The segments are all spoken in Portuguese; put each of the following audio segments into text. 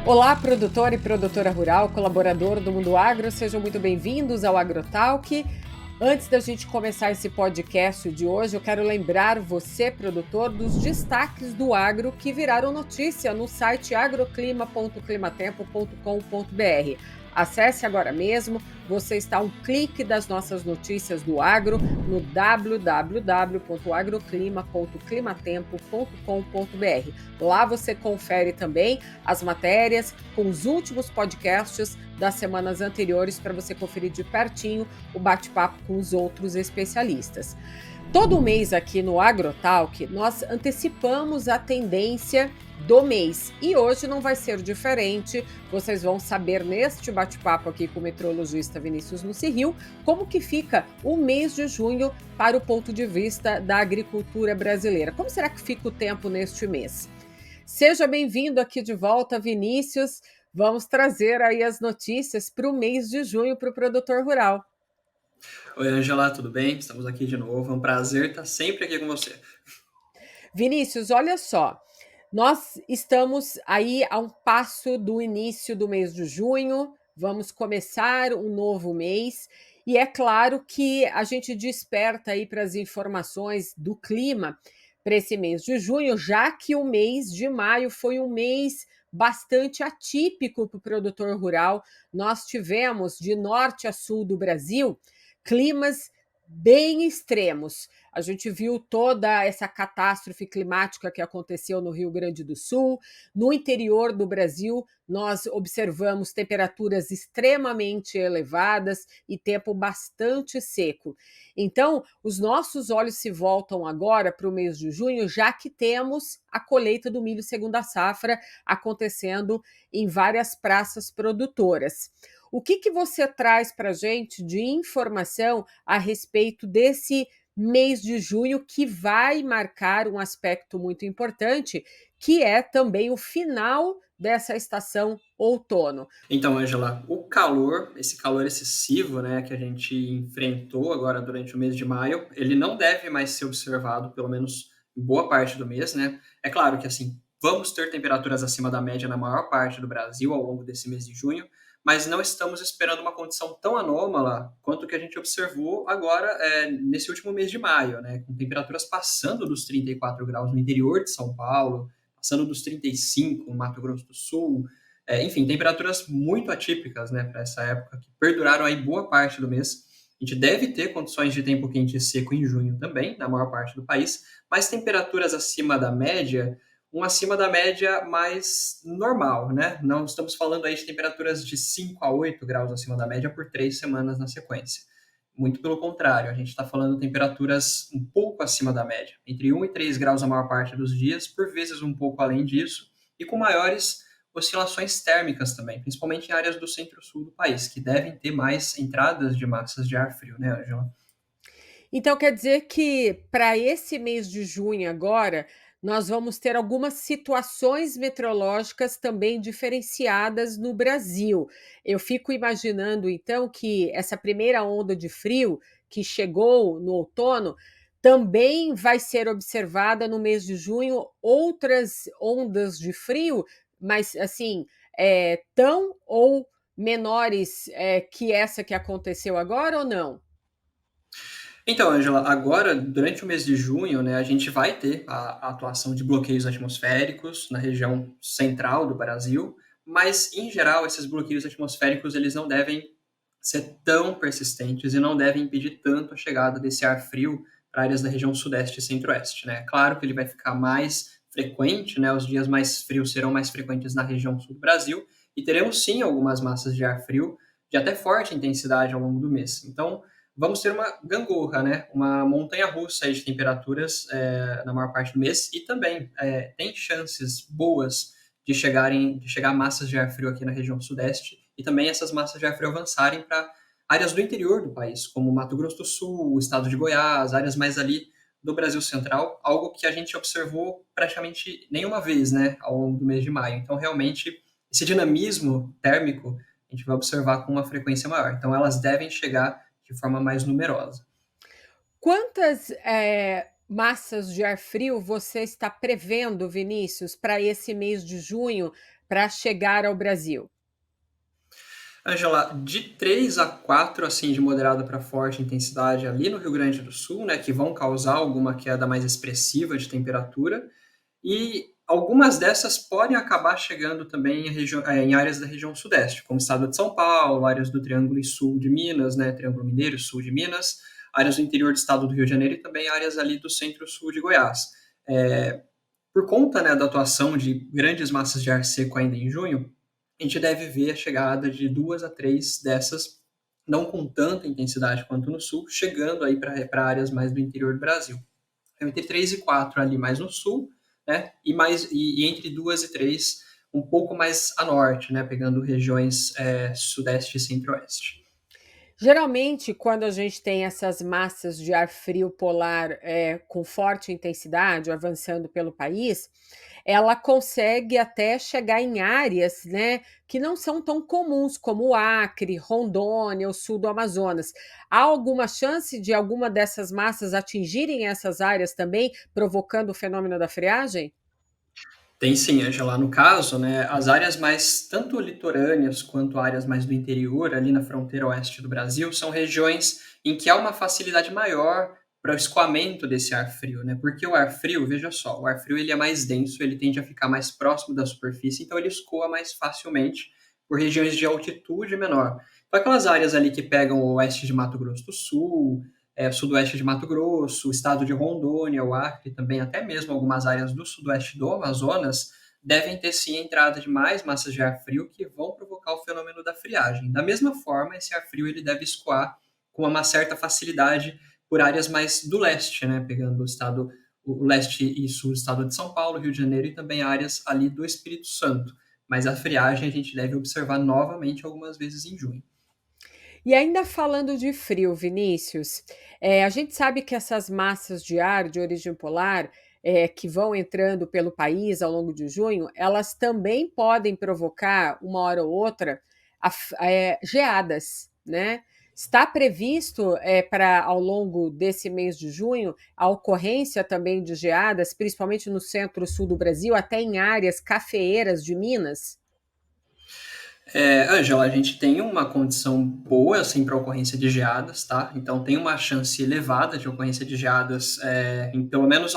Olá, produtor e produtora rural, colaborador do Mundo Agro, sejam muito bem-vindos ao AgroTalk. Antes da gente começar esse podcast de hoje, eu quero lembrar você, produtor, dos destaques do agro que viraram notícia no site agroclima.climatempo.com.br. Acesse agora mesmo, você está a um clique das nossas notícias do agro no www.agroclima.climatempo.com.br. Lá você confere também as matérias com os últimos podcasts das semanas anteriores para você conferir de pertinho o bate-papo com os outros especialistas. Todo mês aqui no AgroTalk, nós antecipamos a tendência do mês e hoje não vai ser diferente. Vocês vão saber neste bate-papo aqui com o meteorologista Vinícius Nucirrio como que fica o mês de junho para o ponto de vista da agricultura brasileira. Como será que fica o tempo neste mês? Seja bem-vindo aqui de volta, Vinícius. Vamos trazer aí as notícias para o mês de junho para o produtor rural. Oi, Angela, tudo bem? Estamos aqui de novo. É um prazer estar sempre aqui com você. Vinícius, olha só. Nós estamos aí a um passo do início do mês de junho, vamos começar um novo mês, e é claro que a gente desperta aí para as informações do clima para esse mês de junho, já que o mês de maio foi um mês bastante atípico para o produtor rural. Nós tivemos de norte a sul do Brasil climas bem extremos. A gente viu toda essa catástrofe climática que aconteceu no Rio Grande do Sul. No interior do Brasil, nós observamos temperaturas extremamente elevadas e tempo bastante seco. Então, os nossos olhos se voltam agora para o mês de junho, já que temos a colheita do milho segunda safra acontecendo em várias praças produtoras. O que você traz para a gente de informação a respeito desse mês de junho, que vai marcar um aspecto muito importante, que é também o final dessa estação outono? Então, Angela, o calor, esse calor excessivo, né, que a gente enfrentou agora durante o mês de maio, ele não deve mais ser observado, pelo menos em boa parte do mês, né? É claro que, assim, vamos ter temperaturas acima da média na maior parte do Brasil ao longo desse mês de junho, mas não estamos esperando uma condição tão anômala quanto o que a gente observou agora nesse último mês de maio, né? Com temperaturas passando dos 34 graus no interior de São Paulo, passando dos 35 no Mato Grosso do Sul, enfim, temperaturas muito atípicas, né, para essa época, que perduraram aí boa parte do mês. A gente deve ter condições de tempo quente e seco em junho também, na maior parte do país, mas temperaturas acima da média, um acima da média mais normal, né? Não estamos falando aí de temperaturas de 5 a 8 graus acima da média por 3 semanas na sequência. Muito pelo contrário, a gente está falando de temperaturas um pouco acima da média, entre 1 e 3 graus a maior parte dos dias, por vezes um pouco além disso, e com maiores oscilações térmicas também, principalmente em áreas do centro-sul do país, que devem ter mais entradas de massas de ar frio, né, Angela? Então, quer dizer que para esse mês de junho agora, nós vamos ter algumas situações meteorológicas também diferenciadas no Brasil. Eu fico imaginando, então, que essa primeira onda de frio que chegou no outono também vai ser observada no mês de junho outras ondas de frio, mas assim, tão ou menores que essa que aconteceu agora ou não? Então, Angela, agora, durante o mês de junho, né, a gente vai ter a atuação de bloqueios atmosféricos na região central do Brasil, mas, em geral, esses bloqueios atmosféricos eles não devem ser tão persistentes e não devem impedir tanto a chegada desse ar frio para áreas da região sudeste e centro-oeste, né? Claro que ele vai ficar mais frequente, né? Os dias mais frios serão mais frequentes na região sul do Brasil e teremos sim algumas massas de ar frio de até forte intensidade ao longo do mês. Então, vamos ter uma gangorra, né? Uma montanha-russa de temperaturas na maior parte do mês e também tem chances boas de chegar massas de ar frio aqui na região sudeste e também essas massas de ar frio avançarem para áreas do interior do país, como Mato Grosso do Sul, o estado de Goiás, áreas mais ali do Brasil Central, algo que a gente observou praticamente nenhuma vez, né, ao longo do mês de maio. Então, realmente, esse dinamismo térmico a gente vai observar com uma frequência maior. Então, elas devem chegar de forma mais numerosa. Quantas massas de ar frio você está prevendo, Vinícius, para esse mês de junho, para chegar ao Brasil? Angela, de 3 a 4, assim, de moderada para forte intensidade ali no Rio Grande do Sul, né, que vão causar alguma queda mais expressiva de temperatura, e algumas dessas podem acabar chegando também em áreas da região sudeste, como o estado de São Paulo, áreas do Triângulo e Sul de Minas, né, Triângulo Mineiro e Sul de Minas, áreas do interior do estado do Rio de Janeiro e também áreas ali do centro-sul de Goiás. Por conta, né, da atuação de grandes massas de ar seco ainda em junho, a gente deve ver a chegada de 2 a 3 dessas, não com tanta intensidade quanto no sul, chegando aí para áreas mais do interior do Brasil. Então, entre 3 e 4 ali mais no sul, né, e entre 2 e 3 um pouco mais a norte, né, pegando regiões sudeste e centro-oeste. Geralmente, quando a gente tem essas massas de ar frio polar com forte intensidade avançando pelo país, ela consegue até chegar em áreas, né, que não são tão comuns, como o Acre, Rondônia, o sul do Amazonas. Há alguma chance de alguma dessas massas atingirem essas áreas também, provocando o fenômeno da friagem? Tem sim, Angela. No caso, né, as áreas mais tanto litorâneas quanto áreas mais do interior, ali na fronteira oeste do Brasil, são regiões em que há uma facilidade maior para o escoamento desse ar frio, né? Porque o ar frio, veja só, o ar frio ele é mais denso, ele tende a ficar mais próximo da superfície, então ele escoa mais facilmente por regiões de altitude menor. Então, aquelas áreas ali que pegam o oeste de Mato Grosso do Sul, sudoeste de Mato Grosso, o estado de Rondônia, o Acre, também até mesmo algumas áreas do sudoeste do Amazonas, devem ter sim entrada de mais massas de ar frio que vão provocar o fenômeno da friagem. Da mesma forma, esse ar frio ele deve escoar com uma certa facilidade por áreas mais do leste, né, pegando o leste e sul do estado de São Paulo, Rio de Janeiro e também áreas ali do Espírito Santo. Mas a friagem a gente deve observar novamente algumas vezes em junho. E ainda falando de frio, Vinícius, a gente sabe que essas massas de ar de origem polar, que vão entrando pelo país ao longo de junho, elas também podem provocar, uma hora ou outra, geadas, né? Está previsto para, ao longo desse mês de junho, a ocorrência também de geadas, principalmente no centro-sul do Brasil, até em áreas cafeeiras de Minas? Ângela, a gente tem uma condição boa assim, para ocorrência de geadas, tá? Então tem uma chance elevada de ocorrência de geadas em pelo menos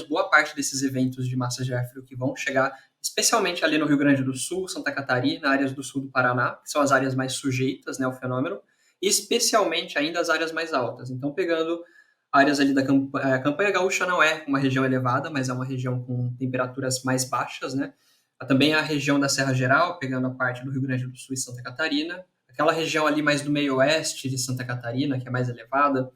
boa parte desses eventos de massa de ar frio que vão chegar, especialmente ali no Rio Grande do Sul, Santa Catarina, áreas do sul do Paraná, que são as áreas mais sujeitas, né, ao fenômeno, e especialmente ainda as áreas mais altas. Então pegando áreas ali a Campanha Gaúcha não é uma região elevada, mas é uma região com temperaturas mais baixas, né? Também a região da Serra Geral, pegando a parte do Rio Grande do Sul e Santa Catarina, aquela região ali mais do meio oeste de Santa Catarina, que é mais elevada,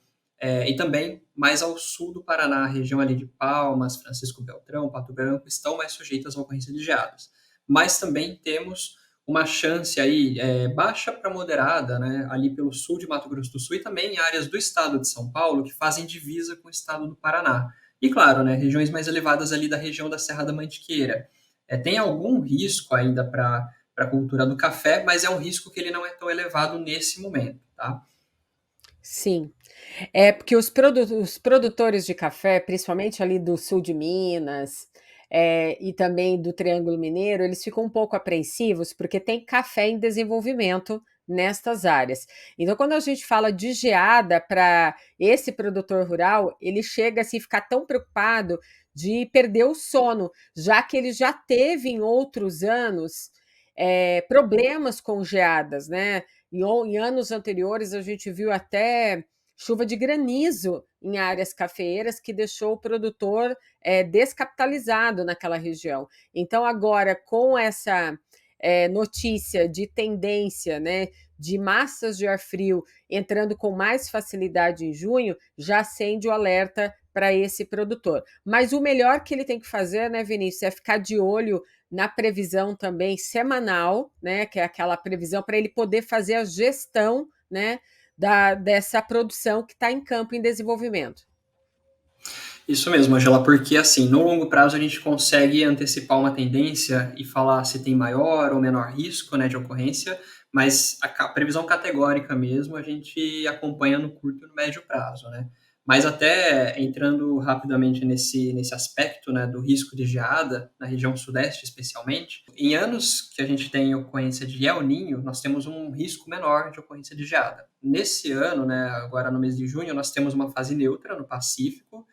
e também mais ao sul do Paraná, a região ali de Palmas, Francisco Beltrão, Pato Branco, estão mais sujeitas à ocorrência de geadas. Mas também temos uma chance aí baixa para moderada, né, ali pelo sul de Mato Grosso do Sul e também em áreas do estado de São Paulo que fazem divisa com o estado do Paraná. E claro, né, regiões mais elevadas ali da região da Serra da Mantiqueira. Tem algum risco ainda para a cultura do café, mas é um risco que ele não é tão elevado nesse momento, tá? Sim. É porque os produtores de café, principalmente ali do sul de Minas, e também do Triângulo Mineiro, eles ficam um pouco apreensivos, porque tem café em desenvolvimento nestas áreas. Então, quando a gente fala de geada para esse produtor rural, ele chega assim, a ficar tão preocupado de perder o sono, já que ele já teve em outros anos problemas com geadas, né? Em anos anteriores, a gente viu até chuva de granizo em áreas cafeeiras que deixou o produtor descapitalizado naquela região. Então, agora, com essa notícia de tendência, né, de massas de ar frio entrando com mais facilidade em junho, já acende o alerta para esse produtor. Mas o melhor que ele tem que fazer, né, Vinícius, é ficar de olho na previsão também semanal, né, que é aquela previsão para ele poder fazer a gestão, né, dessa produção que está em campo em desenvolvimento. Isso mesmo, Angela, porque assim, no longo prazo a gente consegue antecipar uma tendência e falar se tem maior ou menor risco, né, de ocorrência, mas a previsão categórica mesmo a gente acompanha no curto e no médio prazo, né? Mas até entrando rapidamente nesse aspecto, né, do risco de geada, na região sudeste especialmente, em anos que a gente tem ocorrência de El Niño, nós temos um risco menor de ocorrência de geada. Nesse ano, né, agora no mês de junho, nós temos uma fase neutra no Pacífico,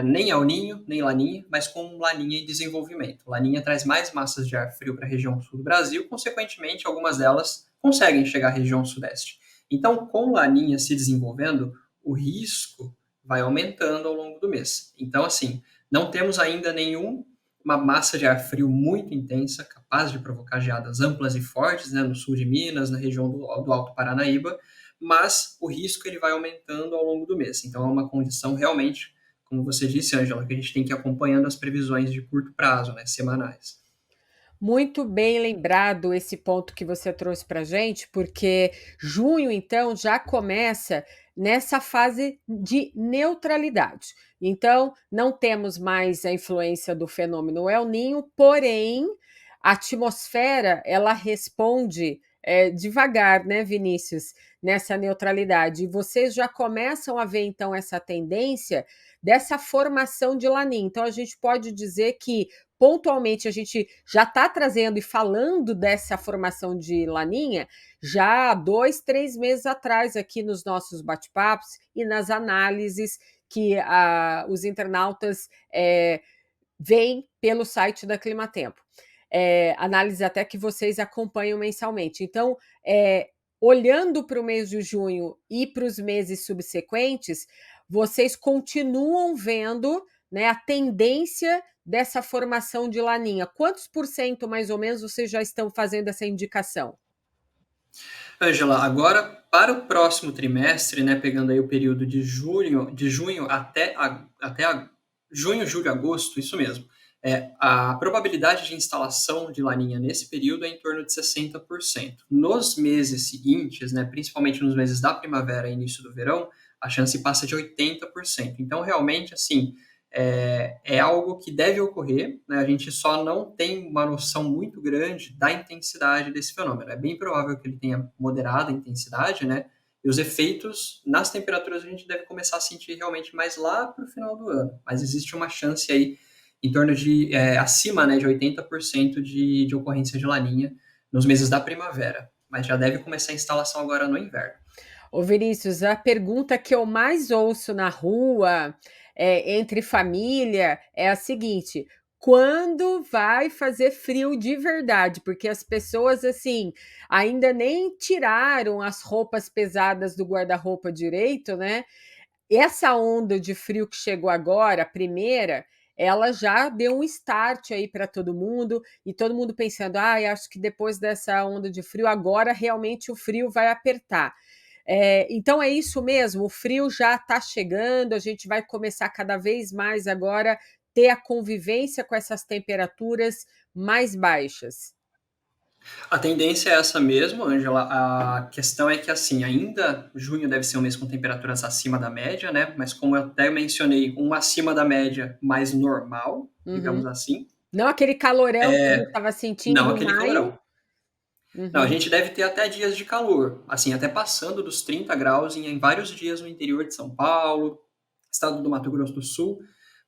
nem El Niño, nem Laninha, mas com Laninha em desenvolvimento. Laninha traz mais massas de ar frio para a região sul do Brasil, consequentemente, algumas delas conseguem chegar à região sudeste. Então, com Laninha se desenvolvendo, o risco vai aumentando ao longo do mês. Então, assim, não temos ainda nenhuma massa de ar frio muito intensa, capaz de provocar geadas amplas e fortes, né, no sul de Minas, na região do Alto Paranaíba, mas o risco ele vai aumentando ao longo do mês. Então, é uma condição realmente, como você disse, Ângela, que a gente tem que ir acompanhando as previsões de curto prazo, né, semanais. Muito bem lembrado esse ponto que você trouxe para a gente, porque junho, então, já começa nessa fase de neutralidade. Então, não temos mais a influência do fenômeno El Niño, porém, a atmosfera ela responde devagar, né, Vinícius, nessa neutralidade. E vocês já começam a ver, então, essa tendência dessa formação de laninha. Então, a gente pode dizer que pontualmente a gente já está trazendo e falando dessa formação de laninha já há 2, 3 meses atrás aqui nos nossos bate-papos e nas análises que os internautas veem pelo site da Climatempo. Análise até que vocês acompanham mensalmente. Então, olhando para o mês de junho e para os meses subsequentes, vocês continuam vendo, né, a tendência dessa formação de laninha. Quantos por cento, mais ou menos, vocês já estão fazendo essa indicação? Ângela, agora para o próximo trimestre, né, pegando aí o período de junho até junho, julho, agosto, isso mesmo. A probabilidade de instalação de laninha nesse período é em torno de 60%. Nos meses seguintes, né, principalmente nos meses da primavera e início do verão, a chance passa de 80%. Então, realmente, assim, é algo que deve ocorrer, né? A gente só não tem uma noção muito grande da intensidade desse fenômeno. É bem provável que ele tenha moderada intensidade, né? E os efeitos nas temperaturas a gente deve começar a sentir realmente mais lá para o final do ano. Mas existe uma chance aí em torno de acima, né, de 80% de ocorrência de laninha nos meses da primavera. Mas já deve começar a instalação agora no inverno. Ô Vinícius, a pergunta que eu mais ouço na rua, entre família, é a seguinte: quando vai fazer frio de verdade? Porque as pessoas, assim, ainda nem tiraram as roupas pesadas do guarda-roupa direito, né? Essa onda de frio que chegou agora, a primeira, ela já deu um start aí para todo mundo, e todo mundo pensando: ah, acho que depois dessa onda de frio, agora realmente o frio vai apertar. Então é isso mesmo, o frio já está chegando, a gente vai começar cada vez mais agora ter a convivência com essas temperaturas mais baixas. A tendência é essa mesmo, Ângela. A questão é que, assim, ainda junho deve ser um mês com temperaturas acima da média, né? Mas como eu até mencionei, um acima da média mais normal, digamos Uhum. assim. Não aquele calorão que a gente estava sentindo Não em aquele maio. calorão. Não, a Uhum. gente deve ter até dias de calor, assim, até passando dos 30 graus em vários dias no interior de São Paulo, estado do Mato Grosso do Sul.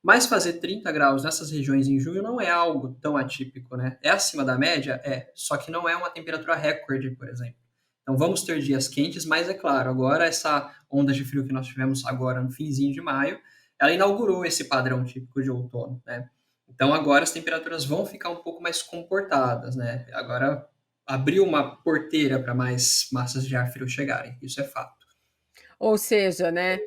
Mas fazer 30 graus nessas regiões em junho não é algo tão atípico, né? É acima da média? É, só que não é uma temperatura recorde, por exemplo. Então vamos ter dias quentes, mas é claro, agora essa onda de frio que nós tivemos agora no finzinho de maio, ela inaugurou esse padrão típico de outono, né? Então agora as temperaturas vão ficar um pouco mais comportadas, né? Agora abriu uma porteira para mais massas de ar frio chegarem, isso é fato. Ou seja, né,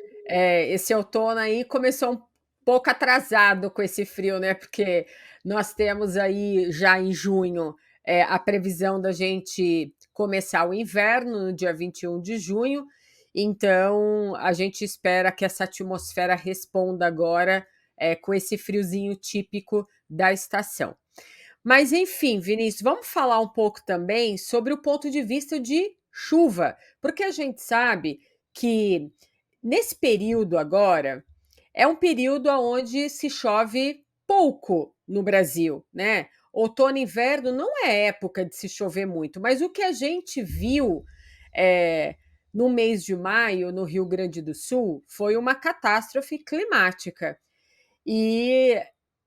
esse outono aí começou um pouco atrasado com esse frio, né, porque nós temos aí já em junho, a previsão da gente começar o inverno no dia 21 de junho, então a gente espera que essa atmosfera responda agora, com esse friozinho típico da estação. Mas enfim, Vinícius, vamos falar um pouco também sobre o ponto de vista de chuva, porque a gente sabe que nesse período agora é um período onde se chove pouco no Brasil, né? Outono e inverno não é época de se chover muito, mas o que a gente viu é, no mês de maio, no Rio Grande do Sul, foi uma catástrofe climática. E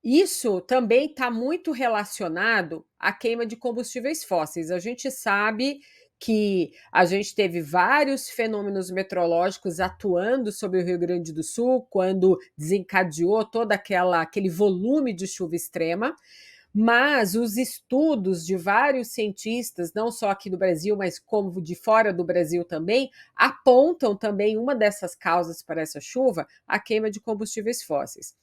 isso também está muito relacionado à queima de combustíveis fósseis. A gente sabe que a gente teve vários fenômenos meteorológicos atuando sobre o Rio Grande do Sul quando desencadeou todo aquele volume de chuva extrema, mas os estudos de vários cientistas, não só aqui do Brasil, mas como de fora do Brasil também, apontam também uma dessas causas para essa chuva, a queima de combustíveis fósseis.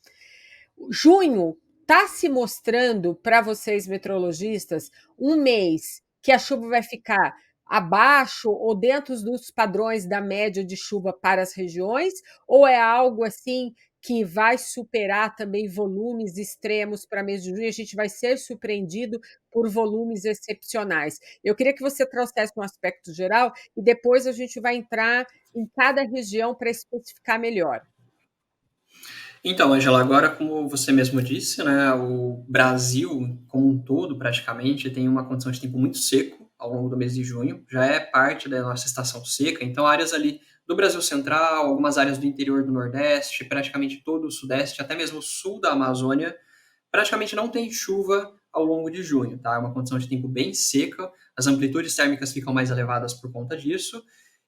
Junho está se mostrando para vocês meteorologistas um mês que a chuva vai ficar abaixo ou dentro dos padrões da média de chuva para as regiões, ou é algo assim que vai superar também volumes extremos para mês de junho? A gente vai ser surpreendido por volumes excepcionais. Eu queria que você trouxesse um aspecto geral e depois a gente vai entrar em cada região para especificar melhor. Então, Angela, agora, como você mesmo disse, né, o Brasil, como um todo, praticamente, tem uma condição de tempo muito seco ao longo do mês de junho, já é parte da nossa estação seca, então áreas ali do Brasil Central, algumas áreas do interior do Nordeste, praticamente todo o Sudeste, até mesmo o sul da Amazônia, praticamente não tem chuva ao longo de junho, tá? É uma condição de tempo bem seca, as amplitudes térmicas ficam mais elevadas por conta disso,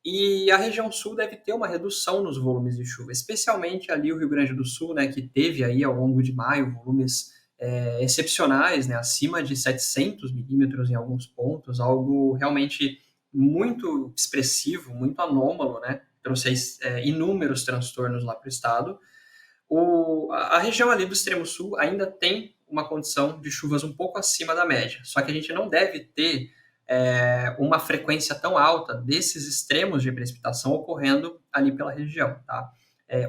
e a região sul deve ter uma redução nos volumes de chuva, especialmente ali o Rio Grande do Sul, né, que teve aí ao longo de maio volumes excepcionais, né, acima de 700 milímetros em alguns pontos, algo realmente muito expressivo, muito anômalo, né, trouxe inúmeros transtornos lá para o estado. A região ali do extremo sul ainda tem uma condição de chuvas um pouco acima da média, só que a gente não deve ter uma frequência tão alta desses extremos de precipitação ocorrendo ali pela região, tá?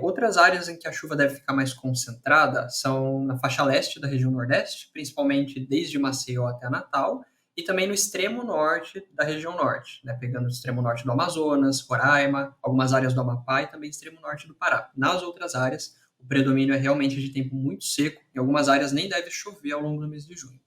Outras áreas em que a chuva deve ficar mais concentrada são na faixa leste da região nordeste, principalmente desde Maceió até Natal, e também no extremo norte da região norte, né, pegando o extremo norte do Amazonas, Roraima, algumas áreas do Amapá e também extremo norte do Pará. Nas outras áreas, o predomínio é realmente de tempo muito seco, em algumas áreas nem deve chover ao longo do mês de junho.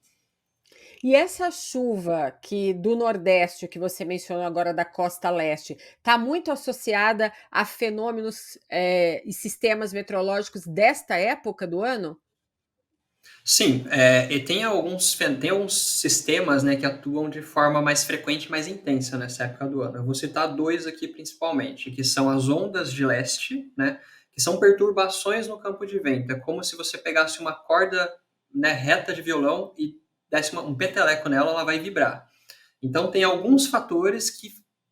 E essa chuva que do Nordeste, que você mencionou agora da costa leste, está muito associada a fenômenos e sistemas meteorológicos desta época do ano? Sim, e tem alguns sistemas, né, que atuam de forma mais frequente e mais intensa nessa época do ano. Eu vou citar dois aqui principalmente, que são as ondas de leste, né, que são perturbações no campo de vento. É como se você pegasse uma corda, né, reta de violão e desse um peteleco nela, ela vai vibrar. Então, tem alguns fatores que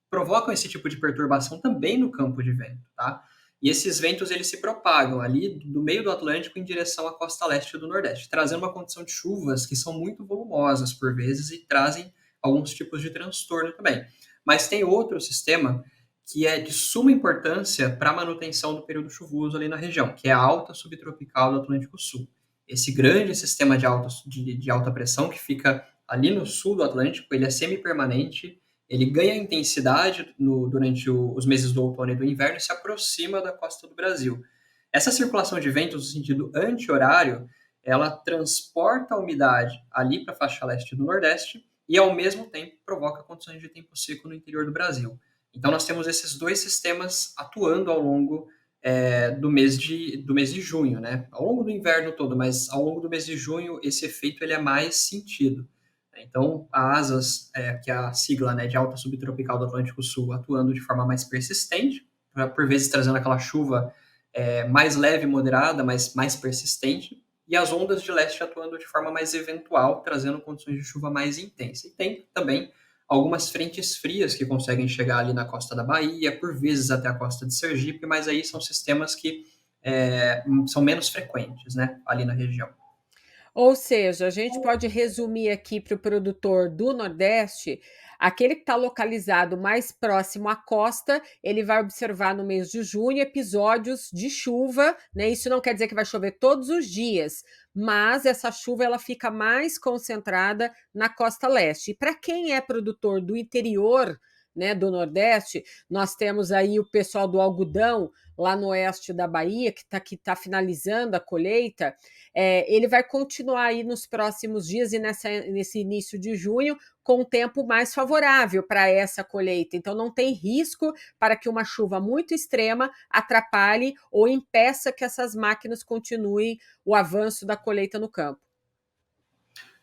provocam esse tipo de perturbação também no campo de vento, tá? E esses ventos eles se propagam ali do meio do Atlântico em direção à costa leste do Nordeste, trazendo uma condição de chuvas que são muito volumosas por vezes e trazem alguns tipos de transtorno também. Mas tem outro sistema que é de suma importância para a manutenção do período chuvoso ali na região, que é a alta subtropical do Atlântico Sul. Esse grande sistema de alta pressão que fica ali no sul do Atlântico, ele é semi-permanente, ele ganha intensidade durante os meses do outono e do inverno e se aproxima da costa do Brasil. Essa circulação de ventos no sentido anti-horário, ela transporta a umidade ali para a faixa leste do Nordeste e, ao mesmo tempo, provoca condições de tempo seco no interior do Brasil. Então, nós temos esses dois sistemas atuando ao longo do mês de junho, né? Ao longo do inverno todo, mas ao longo do mês de junho, esse efeito ele é mais sentido. Então, a ASAS, que é a sigla, né, de alta subtropical do Atlântico Sul, atuando de forma mais persistente, por vezes trazendo aquela chuva mais leve e moderada, mas mais persistente, e as ondas de leste atuando de forma mais eventual, trazendo condições de chuva mais intensa. E tem também algumas frentes frias que conseguem chegar ali na costa da Bahia, por vezes até a costa de Sergipe, mas aí são sistemas que são menos frequentes, né, ali na região. Ou seja, a gente pode resumir aqui para o produtor do Nordeste, aquele que está localizado mais próximo à costa, ele vai observar no mês de junho episódios de chuva, né? Isso não quer dizer que vai chover todos os dias, mas essa chuva ela fica mais concentrada na costa leste. E para quem é produtor do interior, né, do Nordeste, nós temos aí o pessoal do algodão lá no oeste da Bahia, que tá finalizando a colheita, ele vai continuar aí nos próximos dias e nesse início de junho com um tempo mais favorável para essa colheita. Então, não tem risco para que uma chuva muito extrema atrapalhe ou impeça que essas máquinas continuem o avanço da colheita no campo.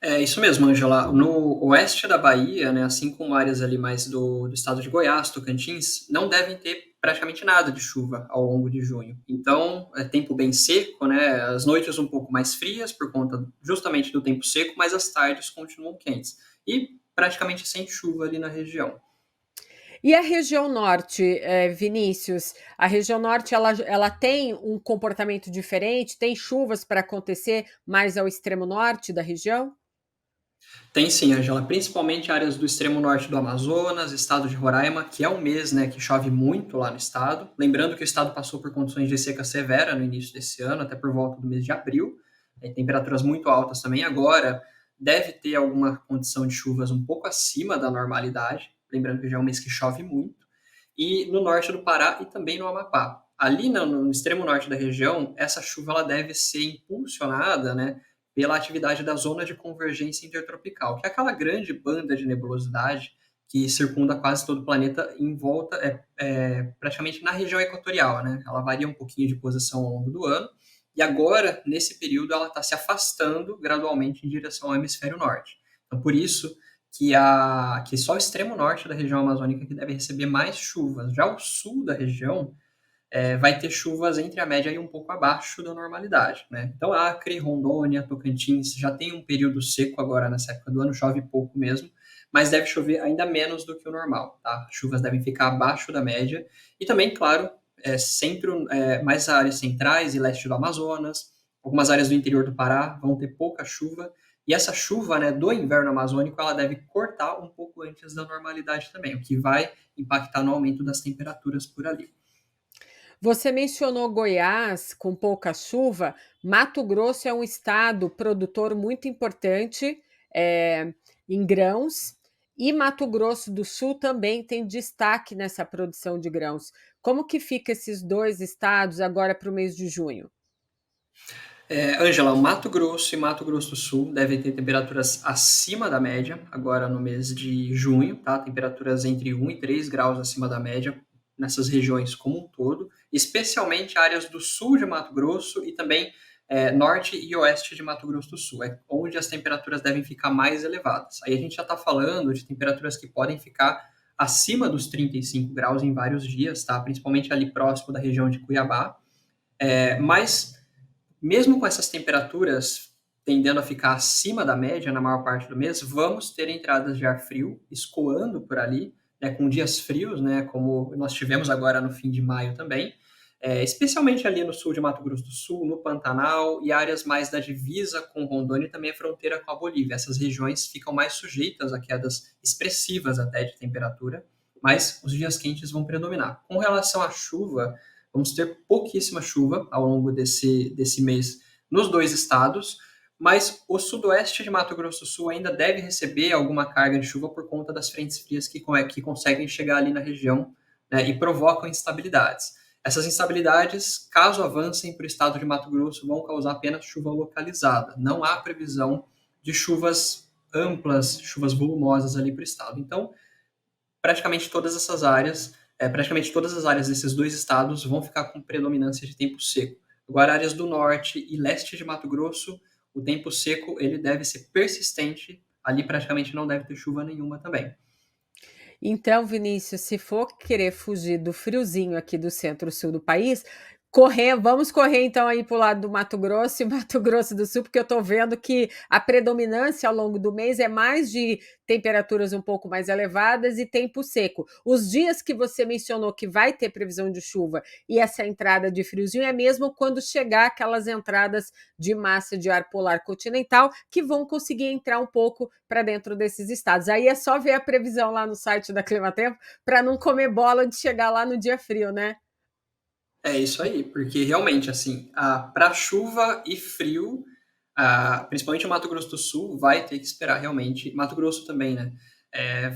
É isso mesmo, Angela. No oeste da Bahia, né, assim como áreas ali mais do estado de Goiás, Tocantins, não devem ter praticamente nada de chuva ao longo de junho. Então, é tempo bem seco, né? As noites um pouco mais frias por conta justamente do tempo seco, mas as tardes continuam quentes. E praticamente sem chuva ali na região. E a região norte, Vinícius? A região norte ela tem um comportamento diferente? Tem chuvas para acontecer mais ao extremo norte da região? Tem sim, Angela, principalmente áreas do extremo norte do Amazonas, estado de Roraima, que é um mês, né, que chove muito lá no estado. Lembrando que o estado passou por condições de seca severa no início desse ano, até por volta do mês de abril. Temperaturas muito altas também. Agora deve ter alguma condição de chuvas um pouco acima da normalidade. Lembrando que já é um mês que chove muito. E no norte do Pará e também no Amapá. Ali no extremo norte da região, essa chuva ela deve ser impulsionada, né, pela atividade da zona de convergência intertropical, que é aquela grande banda de nebulosidade que circunda quase todo o planeta em volta, praticamente na região equatorial, né? Ela varia um pouquinho de posição ao longo do ano, e agora, nesse período, ela está se afastando gradualmente em direção ao hemisfério norte. Então, por isso que só o extremo norte da região amazônica que deve receber mais chuvas. Já o sul da região vai ter chuvas entre a média e um pouco abaixo da normalidade, né? Então, Acre, Rondônia, Tocantins já tem um período seco agora nessa época do ano, chove pouco mesmo, mas deve chover ainda menos do que o normal, tá? Chuvas devem ficar abaixo da média e também, claro, mais áreas centrais e leste do Amazonas, algumas áreas do interior do Pará vão ter pouca chuva e essa chuva, né, do inverno amazônico, ela deve cortar um pouco antes da normalidade também, o que vai impactar no aumento das temperaturas por ali. Você mencionou Goiás com pouca chuva. Mato Grosso é um estado produtor muito importante é, em grãos, e Mato Grosso do Sul também tem destaque nessa produção de grãos. Como que fica esses dois estados agora para o mês de junho? Ângela, Mato Grosso e Mato Grosso do Sul devem ter temperaturas acima da média, agora no mês de junho, tá? Temperaturas entre 1 e 3 graus acima da média nessas regiões como um todo, especialmente áreas do sul de Mato Grosso e também norte e oeste de Mato Grosso do Sul, onde as temperaturas devem ficar mais elevadas. Aí a gente já está falando de temperaturas que podem ficar acima dos 35 graus em vários dias, tá? Principalmente ali próximo da região de Cuiabá. Mas mesmo com essas temperaturas tendendo a ficar acima da média na maior parte do mês, vamos ter entradas de ar frio escoando por ali, né, com dias frios, né, como nós tivemos agora no fim de maio também, especialmente ali no sul de Mato Grosso do Sul, no Pantanal e áreas mais da divisa com Rondônia e também a fronteira com a Bolívia. Essas regiões ficam mais sujeitas a quedas expressivas até de temperatura, mas os dias quentes vão predominar. Com relação à chuva, vamos ter pouquíssima chuva ao longo desse mês nos dois estados, mas o sudoeste de Mato Grosso do Sul ainda deve receber alguma carga de chuva por conta das frentes frias que conseguem chegar ali na região, né, e provocam instabilidades. Essas instabilidades, caso avancem para o estado de Mato Grosso, vão causar apenas chuva localizada. Não há previsão de chuvas amplas, chuvas volumosas ali para o estado. Então, praticamente todas as áreas desses dois estados vão ficar com predominância de tempo seco. Agora, áreas do norte e leste de Mato Grosso, o tempo seco ele deve ser persistente, ali praticamente não deve ter chuva nenhuma também. Então, Vinícius, se for querer fugir do friozinho aqui do centro-sul do país, vamos correr então aí para o lado do Mato Grosso e Mato Grosso do Sul, porque eu estou vendo que a predominância ao longo do mês é mais de temperaturas um pouco mais elevadas e tempo seco. Os dias que você mencionou que vai ter previsão de chuva e essa entrada de friozinho é mesmo quando chegar aquelas entradas de massa de ar polar continental que vão conseguir entrar um pouco para dentro desses estados. Aí é só ver a previsão lá no site da Climatempo para não comer bola de chegar lá no dia frio, né? É isso aí, porque realmente, assim, para chuva e frio, principalmente o Mato Grosso do Sul, vai ter que esperar realmente, Mato Grosso também, né?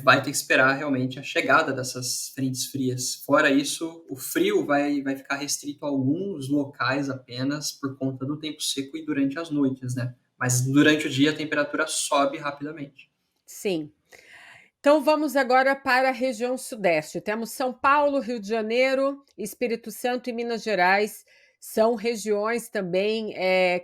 vai ter que esperar realmente a chegada dessas frentes frias. Fora isso, o frio vai ficar restrito a alguns locais apenas por conta do tempo seco e durante as noites, né? Mas durante o dia a temperatura sobe rapidamente. Sim. Então vamos agora para a região sudeste. Temos São Paulo, Rio de Janeiro, Espírito Santo e Minas Gerais. São regiões também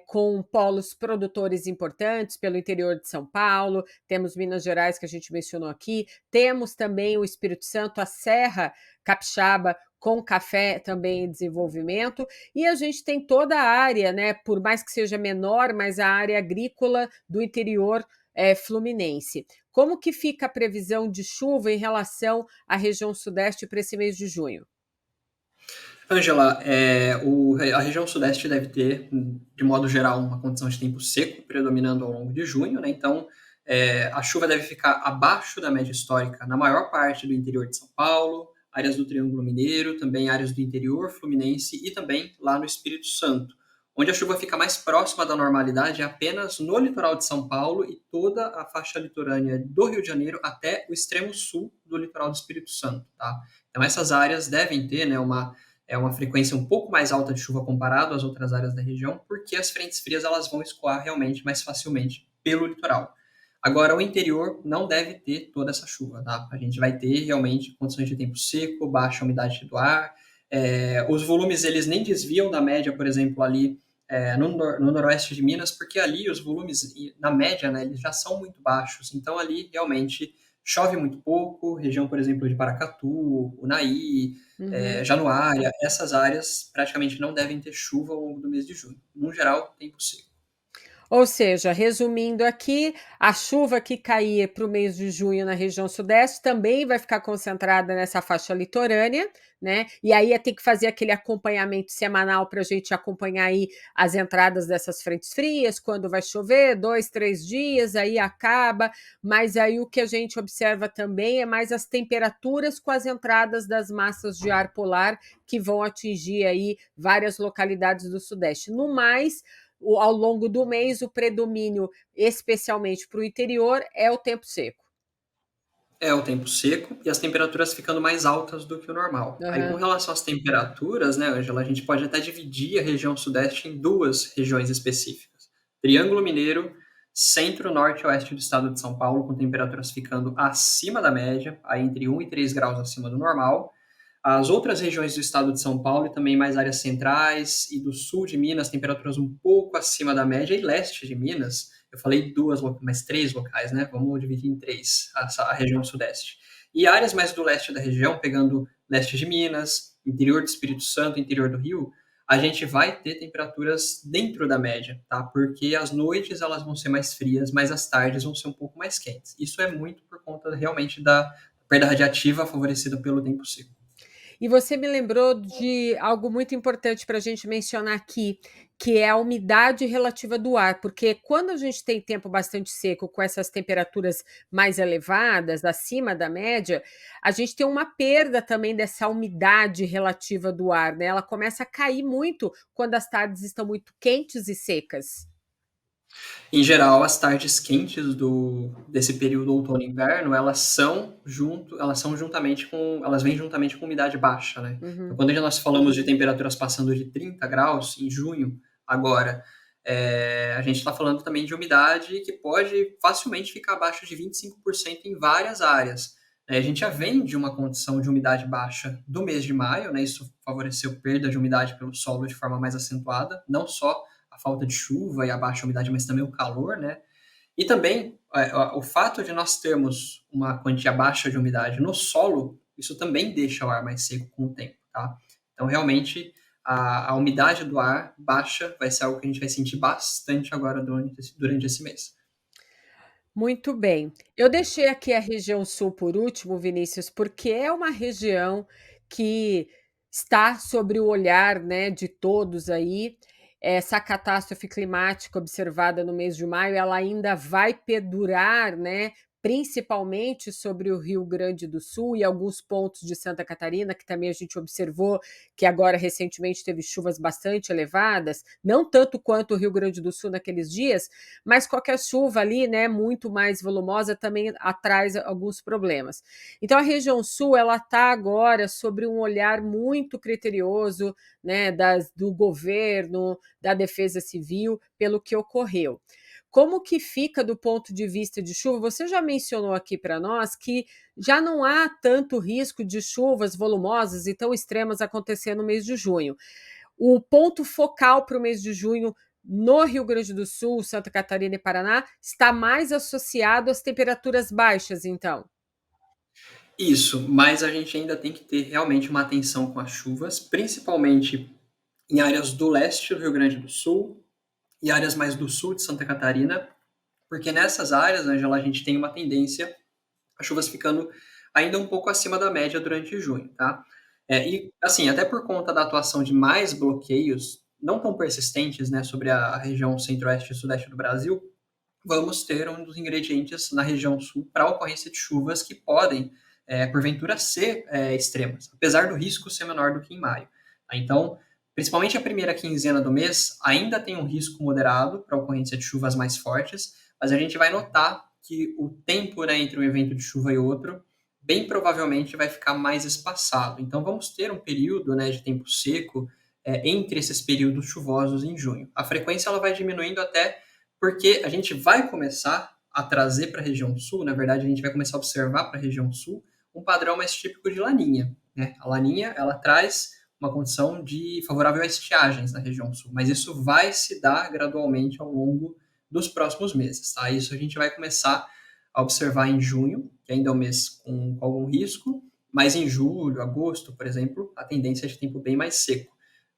com polos produtores importantes pelo interior de São Paulo. Temos Minas Gerais, que a gente mencionou aqui. Temos também o Espírito Santo, a Serra Capixaba, com café também em desenvolvimento. E a gente tem toda a área, né, por mais que seja menor, mas a área agrícola do interior fluminense. Como que fica a previsão de chuva em relação à região sudeste para esse mês de junho? Ângela, a região sudeste deve ter, de modo geral, uma condição de tempo seco predominando ao longo de junho, né? Então, a chuva deve ficar abaixo da média histórica na maior parte do interior de São Paulo, áreas do Triângulo Mineiro, também áreas do interior fluminense e também lá no Espírito Santo. Onde a chuva fica mais próxima da normalidade é apenas no litoral de São Paulo e toda a faixa litorânea do Rio de Janeiro até o extremo sul do litoral do Espírito Santo, tá? Então, essas áreas devem ter, né, uma frequência um pouco mais alta de chuva comparado às outras áreas da região, porque as frentes frias elas vão escoar realmente mais facilmente pelo litoral. Agora, o interior não deve ter toda essa chuva, tá? A gente vai ter realmente condições de tempo seco, baixa umidade do ar. Os volumes eles nem desviam da média, por exemplo, ali no noroeste de Minas, porque ali os volumes, na média, né, eles já são muito baixos. Então, ali realmente chove muito pouco, região, por exemplo, de Paracatu, Unai, Uhum. Januária, essas áreas praticamente não devem ter chuva ao longo do mês de junho. No geral, tempo seco. Ou seja, resumindo aqui, a chuva que cair para o mês de junho na região sudeste também vai ficar concentrada nessa faixa litorânea, né? E aí ia ter que fazer aquele acompanhamento semanal para a gente acompanhar aí as entradas dessas frentes frias, quando vai chover, 2, 3 dias, aí acaba. Mas aí o que a gente observa também é mais as temperaturas com as entradas das massas de ar polar que vão atingir aí várias localidades do sudeste. No mais, ao longo do mês, o predomínio, especialmente para o interior, é o tempo seco. É o tempo seco e as temperaturas ficando mais altas do que o normal. Aí, com Aham. relação às temperaturas, né, Angela, a gente pode até dividir a região sudeste em duas regiões específicas. Triângulo Mineiro, centro, norte e oeste do estado de São Paulo, com temperaturas ficando acima da média, aí entre 1 e 3 graus acima do normal. As outras regiões do estado de São Paulo e também mais áreas centrais e do sul de Minas, temperaturas um pouco acima da média, e leste de Minas, eu falei duas, mas três locais, né? Vamos dividir em três, a região sudeste. E áreas mais do leste da região, pegando leste de Minas, interior do Espírito Santo, interior do Rio, a gente vai ter temperaturas dentro da média, tá? Porque as noites elas vão ser mais frias, mas as tardes vão ser um pouco mais quentes. Isso é muito por conta realmente da perda radiativa favorecida pelo tempo seco. E você me lembrou de algo muito importante para a gente mencionar aqui, que é a umidade relativa do ar, porque quando a gente tem tempo bastante seco, com essas temperaturas mais elevadas, acima da média, a gente tem uma perda também dessa umidade relativa do ar, né? Ela começa a cair muito quando as tardes estão muito quentes e secas. Em geral, as tardes quentes desse período outono e inverno, elas vêm juntamente com umidade baixa, né? Então, Uhum. quando nós falamos de temperaturas passando de 30 graus em junho, agora, a gente está falando também de umidade que pode facilmente ficar abaixo de 25% em várias áreas. A gente já vem de uma condição de umidade baixa do mês de maio, né? Isso favoreceu perda de umidade pelo solo de forma mais acentuada, não só a falta de chuva e a baixa umidade, mas também o calor, né? E também o fato de nós termos uma quantia baixa de umidade no solo, isso também deixa o ar mais seco com o tempo, tá? Então, realmente, a umidade do ar baixa vai ser algo que a gente vai sentir bastante agora durante esse mês. Muito bem. Eu deixei aqui a região sul por último, Vinícius, porque é uma região que está sobre o olhar, né, de todos aí. Essa catástrofe climática observada no mês de maio, ela ainda vai perdurar, né, principalmente sobre o Rio Grande do Sul e alguns pontos de Santa Catarina, que também a gente observou que agora recentemente teve chuvas bastante elevadas, não tanto quanto o Rio Grande do Sul naqueles dias, mas qualquer chuva ali, né, muito mais volumosa também traz alguns problemas. Então a região sul ela está agora sobre um olhar muito criterioso, né, do governo, da Defesa Civil, pelo que ocorreu. Como que fica do ponto de vista de chuva? Você já mencionou aqui para nós que já não há tanto risco de chuvas volumosas e tão extremas acontecer no mês de junho. O ponto focal para o mês de junho no Rio Grande do Sul, Santa Catarina e Paraná está mais associado às temperaturas baixas, então. Isso, mas a gente ainda tem que ter realmente uma atenção com as chuvas, principalmente em áreas do leste do Rio Grande do Sul e áreas mais do sul de Santa Catarina, porque nessas áreas, Angela, a gente tem uma tendência a chuvas ficando ainda um pouco acima da média durante junho, tá? E, assim, até por conta da atuação de mais bloqueios, não tão persistentes, né, sobre a região centro-oeste e sudeste do Brasil, vamos ter um dos ingredientes na região sul para a ocorrência de chuvas que podem, porventura, ser extremas, apesar do risco ser menor do que em maio. Tá? Então, principalmente a primeira quinzena do mês, ainda tem um risco moderado para a ocorrência de chuvas mais fortes, mas a gente vai notar que o tempo, né, entre um evento de chuva e outro, bem provavelmente vai ficar mais espaçado. Então, vamos ter um período, né, de tempo seco entre esses períodos chuvosos em junho. A frequência ela vai diminuindo até porque a gente vai começar a trazer para a região sul, na verdade, a gente vai começar a observar para a região sul um padrão mais típico de laninha. Né? A laninha ela traz uma condição de favorável a estiagens na região sul, mas isso vai se dar gradualmente ao longo dos próximos meses. Tá? Isso a gente vai começar a observar em junho, que ainda é um mês com algum risco, mas em julho, agosto, por exemplo, a tendência é de tempo bem mais seco.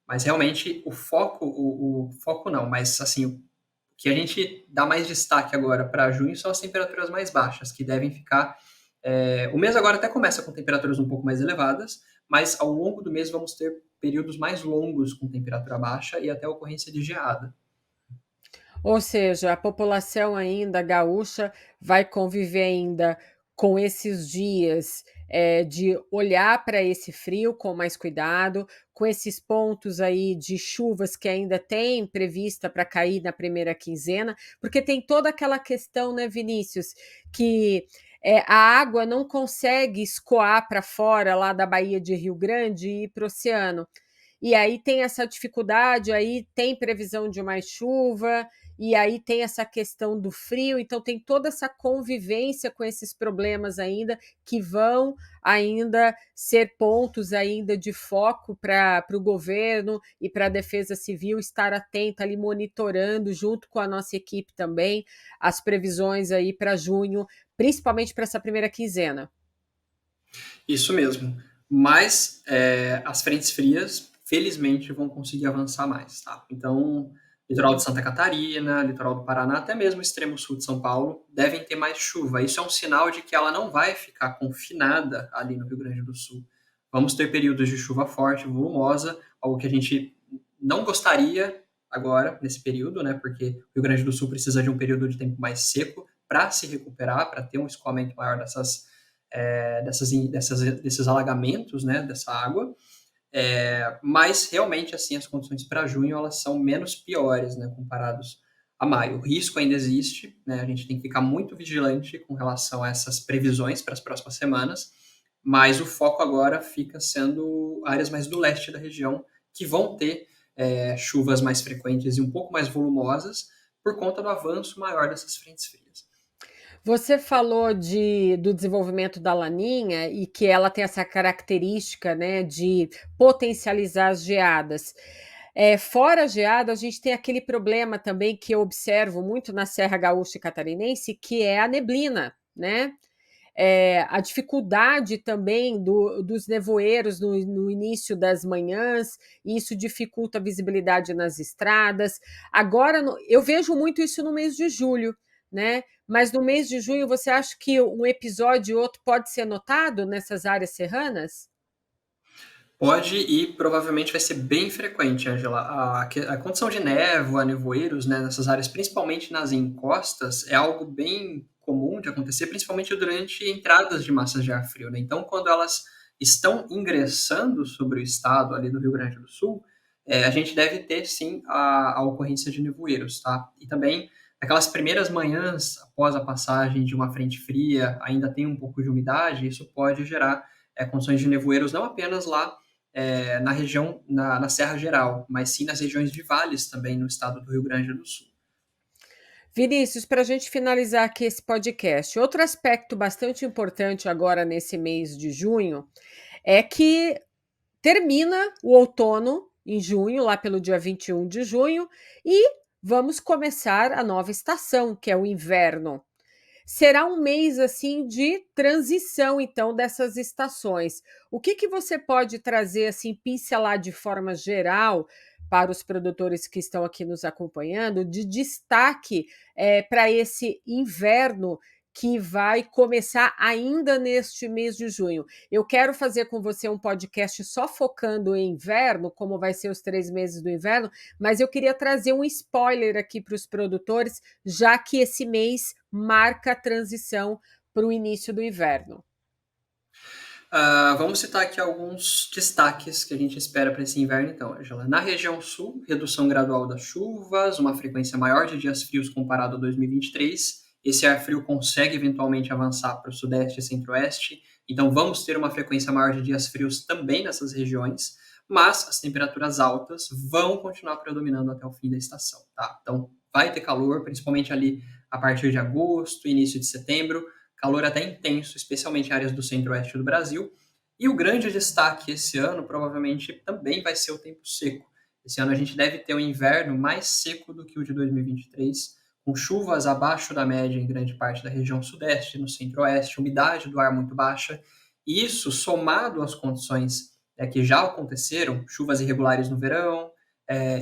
Mas realmente o foco, o foco não, mas assim, que a gente dá mais destaque agora para junho são as temperaturas mais baixas, que devem ficar. O mês agora até começa com temperaturas um pouco mais elevadas, mas ao longo do mês vamos ter períodos mais longos com temperatura baixa e até ocorrência de geada. Ou seja, a população ainda gaúcha vai conviver ainda com esses dias, de olhar para esse frio com mais cuidado, com esses pontos aí de chuvas que ainda tem prevista para cair na primeira quinzena, porque tem toda aquela questão, né, Vinícius, que, a água não consegue escoar para fora lá da Baía de Rio Grande e ir para o oceano. E aí tem essa dificuldade, aí tem previsão de mais chuva, e aí tem essa questão do frio, então tem toda essa convivência com esses problemas ainda que vão ainda ser pontos ainda de foco para o governo e para a Defesa Civil estar atenta ali monitorando junto com a nossa equipe também as previsões aí para junho, principalmente para essa primeira quinzena. Isso mesmo. Mas as frentes frias, felizmente, vão conseguir avançar mais. Tá? Então, litoral de Santa Catarina, litoral do Paraná, até mesmo o extremo sul de São Paulo, devem ter mais chuva. Isso é um sinal de que ela não vai ficar confinada ali no Rio Grande do Sul. Vamos ter períodos de chuva forte, volumosa, algo que a gente não gostaria agora, nesse período, né? Porque o Rio Grande do Sul precisa de um período de tempo mais seco para se recuperar, para ter um escoamento maior desses alagamentos, né, dessa água. Mas realmente assim as condições para junho elas são menos piores, né, comparados a maio. O risco ainda existe, né, a gente tem que ficar muito vigilante com relação a essas previsões para as próximas semanas, mas o foco agora fica sendo áreas mais do leste da região que vão ter chuvas mais frequentes e um pouco mais volumosas por conta do avanço maior dessas frentes frias. Você falou do desenvolvimento da laninha e que ela tem essa característica, né, de potencializar as geadas. Fora a geada, a gente tem aquele problema também que eu observo muito na Serra Gaúcha e Catarinense, que é a neblina, né? A dificuldade também dos nevoeiros no início das manhãs, isso dificulta a visibilidade nas estradas. Agora, eu vejo muito isso no mês de julho, né? Mas no mês de junho, você acha que um episódio ou outro pode ser notado nessas áreas serranas? Pode e provavelmente vai ser bem frequente, Angela. A condição de névoa, nevoeiros, né, nessas áreas, principalmente nas encostas, é algo bem comum de acontecer, principalmente durante entradas de massas de ar frio, né? Então, quando elas estão ingressando sobre o estado ali do Rio Grande do Sul, a gente deve ter, sim, a ocorrência de nevoeiros, tá? E também, aquelas primeiras manhãs após a passagem de uma frente fria, ainda tem um pouco de umidade, isso pode gerar condições de nevoeiros não apenas lá na região, na Serra Geral, mas sim nas regiões de vales também no estado do Rio Grande do Sul. Vinícius, para a gente finalizar aqui esse podcast, outro aspecto bastante importante agora nesse mês de junho é que termina o outono em junho, lá pelo dia 21 de junho, e vamos começar a nova estação, que é o inverno. Será um mês assim de transição, então, dessas estações. O que você pode trazer, assim, pincelar de forma geral para os produtores que estão aqui nos acompanhando, de destaque para esse inverno que vai começar ainda neste mês de junho? Eu quero fazer com você um podcast só focando em inverno, como vai ser os 3 meses do inverno, mas eu queria trazer um spoiler aqui para os produtores, já que esse mês marca a transição para o início do inverno. Vamos citar aqui alguns destaques que a gente espera para esse inverno, então, Angela. Na região sul, redução gradual das chuvas, uma frequência maior de dias frios comparado a 2023. Esse ar frio consegue eventualmente avançar para o sudeste e centro-oeste, então vamos ter uma frequência maior de dias frios também nessas regiões, mas as temperaturas altas vão continuar predominando até o fim da estação, tá? Então, vai ter calor, principalmente ali a partir de agosto, início de setembro, calor até intenso, especialmente em áreas do centro-oeste do Brasil. E o grande destaque esse ano, provavelmente, também vai ser o tempo seco. Esse ano a gente deve ter um inverno mais seco do que o de 2023, com chuvas abaixo da média em grande parte da região sudeste, no centro-oeste, umidade do ar muito baixa. E isso, somado às condições que já aconteceram, chuvas irregulares no verão,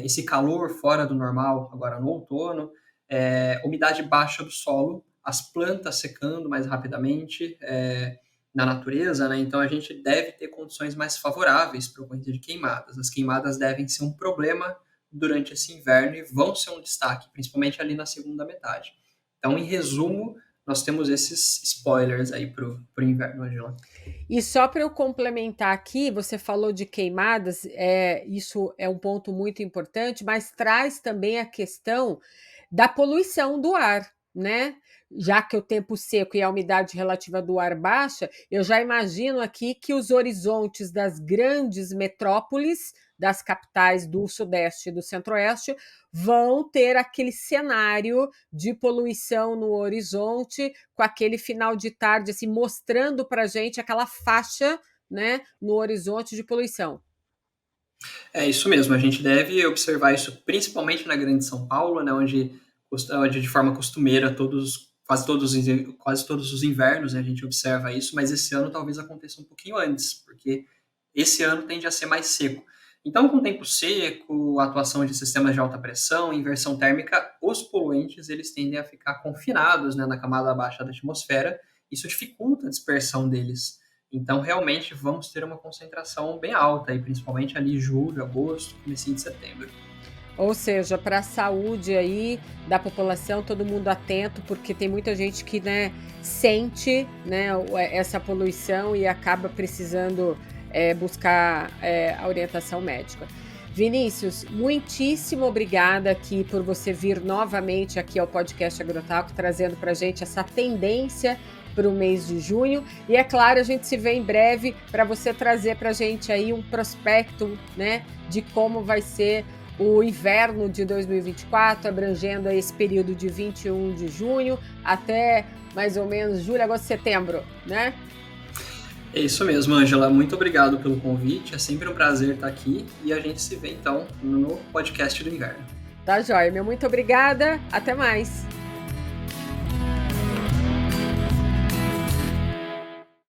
esse calor fora do normal agora no outono, umidade baixa do solo, as plantas secando mais rapidamente na natureza, né? Então a gente deve ter condições mais favoráveis para a ocorrência de queimadas. As queimadas devem ser um problema durante esse inverno e vão ser um destaque, principalmente ali na segunda metade. Então, em resumo, nós temos esses spoilers aí para o inverno, Angela. E só para eu complementar aqui, você falou de queimadas, isso é um ponto muito importante, mas traz também a questão da poluição do ar, né? Já que o tempo seco e a umidade relativa do ar baixa, eu já imagino aqui que os horizontes das grandes metrópoles, das capitais do Sudeste e do Centro-Oeste, vão ter aquele cenário de poluição no horizonte, com aquele final de tarde, assim, mostrando para a gente aquela faixa, né, no horizonte de poluição. É isso mesmo, a gente deve observar isso principalmente na Grande São Paulo, né, onde de forma costumeira quase todos os invernos, né, a gente observa isso, mas esse ano talvez aconteça um pouquinho antes, porque esse ano tende a ser mais seco. Então, com o tempo seco, a atuação de sistemas de alta pressão, inversão térmica, os poluentes eles tendem a ficar confinados, né, na camada baixa da atmosfera, isso dificulta a dispersão deles. Então, realmente, vamos ter uma concentração bem alta, e principalmente ali julho, agosto, comecinho de setembro. Ou seja, para a saúde aí da população, todo mundo atento, porque tem muita gente que, né, sente, né, essa poluição e acaba precisando buscar a orientação médica. Vinícius, muitíssimo obrigada aqui por você vir novamente aqui ao podcast Agrotalk, trazendo para a gente essa tendência para o mês de junho. E é claro, a gente se vê em breve para você trazer para a gente aí um prospecto, né, de como vai ser o inverno de 2024, abrangendo esse período de 21 de junho até mais ou menos julho, agosto, setembro, né? É isso mesmo, Ângela. Muito obrigado pelo convite. É sempre um prazer estar aqui e a gente se vê então no podcast do inverno. Tá joia, meu muito obrigada. Até mais.